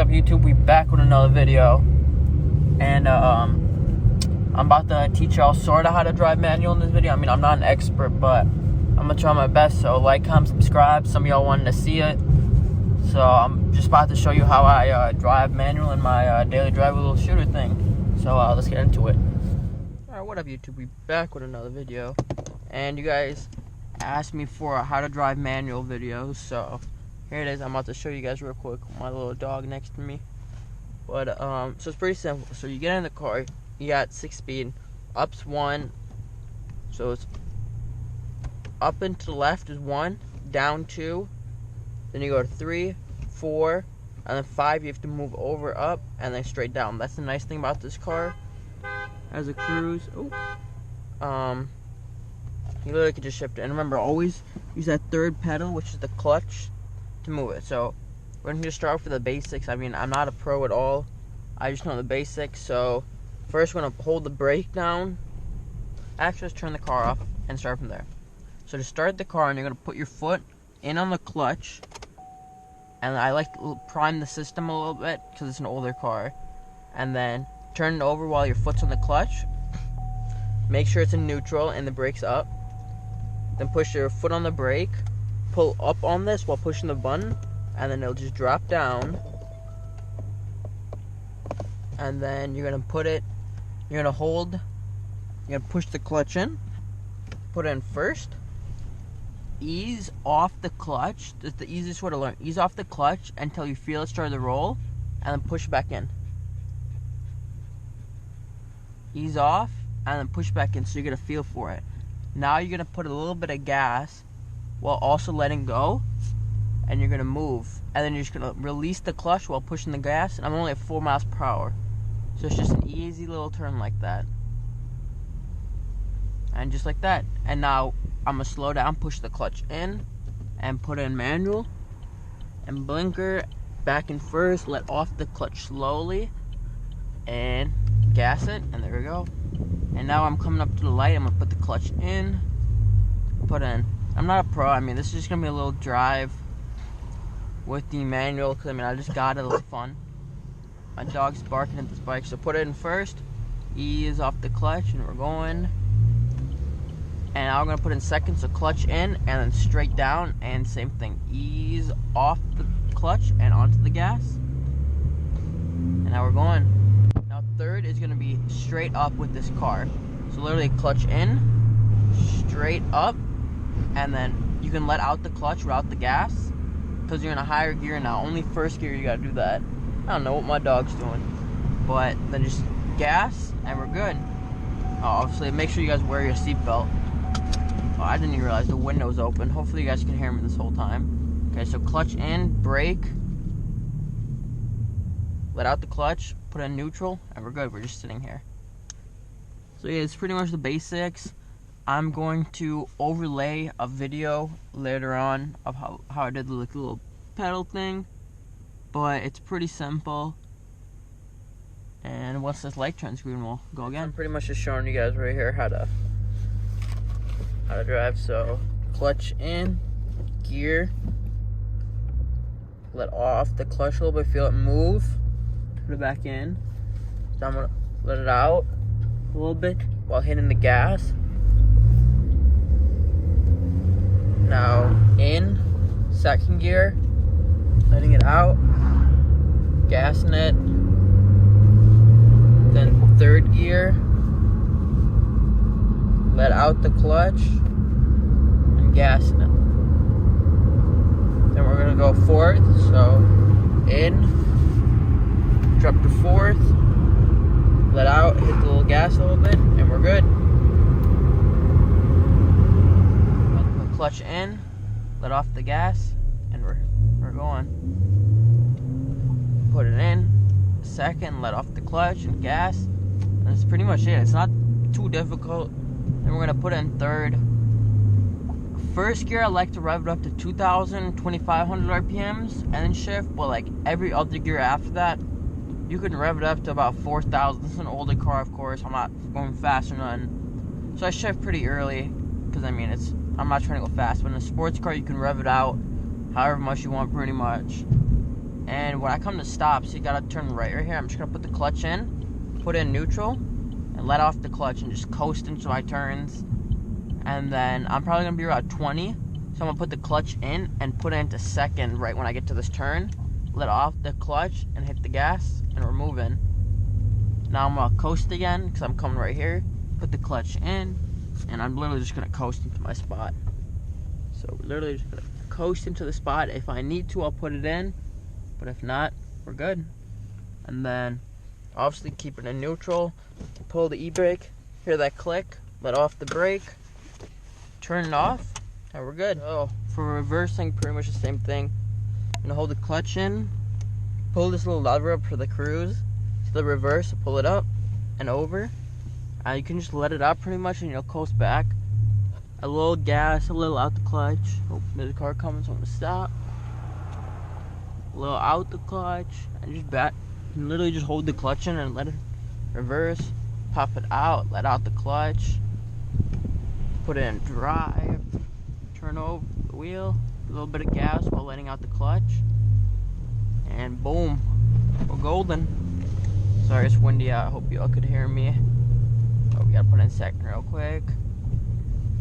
up, YouTube? We back with another video, and I'm about to teach y'all sort of how to drive manual in this video. I mean, I'm not an expert, but I'm gonna try my best. So like, comment, subscribe. Some of y'all wanted to see it, so I'm just about to show you how I drive manual in my daily driver little shooter thing. So let's get into it. All right, what up, YouTube? We back with another video, and you guys asked me for a how to drive manual videos, so here it is. I'm about to show you guys real quick with my little dog next to me. But so it's pretty simple. So you get in the car, you got 6-speed, up's 1, so it's up and to the left is 1, down 2, then you go to 3, 4, and then 5 you have to move over, up, and then straight down. That's the nice thing about this car. As a cruise, you literally can just shift it. And remember, always use that third pedal, which is the clutch, to move it. So we're gonna just start off with the basics. I mean, I'm not a pro at all. I just know the basics. So first, we're gonna hold the brake down. Actually, let's turn the car off and start from there. So to start the car, and you're gonna put your foot in on the clutch. And I like to prime the system a little bit because it's an older car. And then turn it over while your foot's on the clutch. Make sure it's in neutral and the brake's up. Then push your foot on the brake. Pull up on this while pushing the button, and then it'll just drop down. And then you're gonna put it, you're gonna push the clutch in, put it in first, ease off the clutch. That's the easiest way to learn. Ease off the clutch until you feel it start to roll, and then push back in. Ease off, and then push back in, so you get a feel for it. Now you're gonna put a little bit of gas while also letting go, and you're gonna move, and then you're just gonna release the clutch while pushing the gas. And I'm only at 4 miles per hour, so it's just an easy little turn like that, and just like that. And now I'm gonna slow down, push the clutch in, and put in manual, and blinker back in first, let off the clutch slowly, and gas it, and there we go. And now I'm coming up to the light. I'm gonna put the clutch in, put in. I'm not a pro. I mean, this is just gonna be a little drive with the manual, because I mean, I just got it. It's fun. My dog's barking at this bike, so put it in first, ease off the clutch, and we're going. And now I'm gonna put in second, so clutch in, and then straight down, and same thing, ease off the clutch and onto the gas. And now we're going. Now third is gonna be straight up with this car. So literally clutch in, straight up, and then you can let out the clutch without the gas, because you're in a higher gear now. Only first gear you gotta do that. I don't know what my dog's doing, but then just gas, and we're good. Obviously, make sure you guys wear your seatbelt. Oh, I didn't even realize the window's open. Hopefully you guys can hear me this whole time. Okay, so clutch in, brake, let out the clutch, put in neutral, and we're good. We're just sitting here. So yeah, it's pretty much the basics. I'm going to overlay a video later on of how I did the little pedal thing, but it's pretty simple. And once this light turns green, we'll go again. I'm pretty much just showing you guys right here how to drive. So clutch in, gear, let off the clutch a little bit, feel it move, put it back in. So I'm gonna let it out a little bit while hitting the gas. Now in second gear, letting it out, gassing it. Then third gear, let out the clutch and gassing it. Then we're gonna go fourth, so in, drop to fourth, let out, hit the little gas a little bit, and we're good. Clutch in, let off the gas, and we're going. Put it in, second, let off the clutch and gas, and that's pretty much it. It's not too difficult. Then we're gonna put in third. First gear, I like to rev it up to 2,000, 2,500 RPMs, and then shift. But like every other gear after that, you can rev it up to about 4,000. This is an older car, of course. I'm not going fast or nothing, so I shift pretty early, because I mean, I'm not trying to go fast. But in a sports car, you can rev it out however much you want, pretty much. And when I come to stop, so you gotta turn right here. I'm just gonna put the clutch in, put in neutral, and let off the clutch and just coast into my turns. And then I'm probably gonna be around 20. So I'm gonna put the clutch in and put it into second right when I get to this turn. Let off the clutch and hit the gas, and we're moving. Now I'm gonna coast again because I'm coming right here. Put the clutch in, and I'm literally just gonna coast into my spot. So we're literally just gonna coast into the spot. If I need to, I'll put it in. But if not, we're good. And then, obviously, keep it in neutral. Pull the e-brake. Hear that click. Let off the brake. Turn it off. And we're good. So, for reversing, pretty much the same thing. I'm going to hold the clutch in. Pull this little lever up for the cruise. To the reverse, pull it up and over. You can just let it out pretty much and you'll coast back. A little gas, a little out the clutch. Oh, there's a car coming, so I'm going to stop. A little out the clutch and just back. You can literally just hold the clutch in and let it reverse. Pop it out, let out the clutch. Put it in drive. Turn over the wheel. A little bit of gas while letting out the clutch. And boom, we're golden. Sorry, it's windy out. I hope y'all could hear me. Oh, we gotta put in second real quick.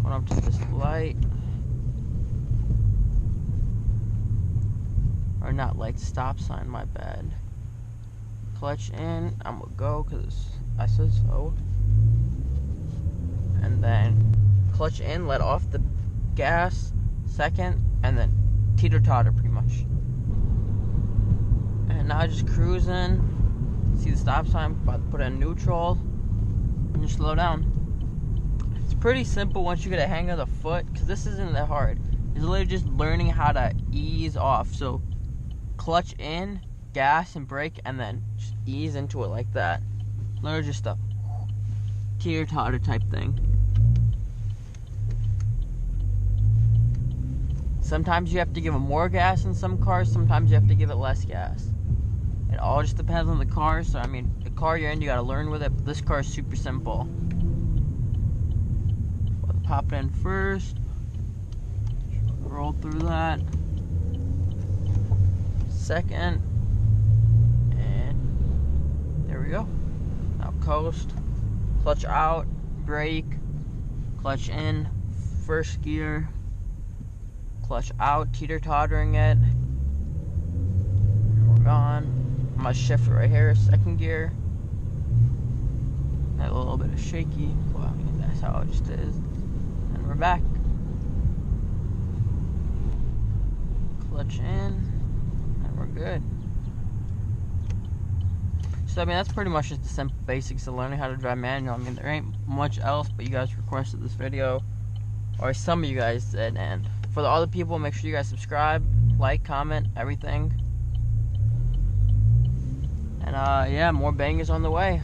Going up to this light. Or not light, stop sign, my bad. Clutch in, I'm gonna go because I said so. And then clutch in, let off the gas, second, and then teeter-totter pretty much. And now just cruising. See the stop sign, about to put in neutral, and just slow down. It's pretty simple once you get a hang of the foot, because this isn't that hard. It's literally just learning how to ease off. So clutch in, gas and brake, and then just ease into it like that. Literally just a teeter-totter type thing. Sometimes you have to give it more gas in some cars, sometimes you have to give it less gas. It all just depends on the car. So I mean, the car you're in, you gotta learn with it, but this car is super simple. Pop it in first, roll through that. Second, and there we go. Now coast, clutch out, brake, clutch in, first gear, clutch out, teeter-tottering it. We're gone. I'm gonna shift it right here, second gear. A little bit of shaky, well, I mean, that's how it just is. And we're back. Clutch in. We're good. So I mean, that's pretty much just the simple basics of learning how to drive manual. I mean, there ain't much else, but you guys requested this video, or some of you guys did. And for the other people, make sure you guys subscribe, like, comment, everything. And yeah, more bangers on the way.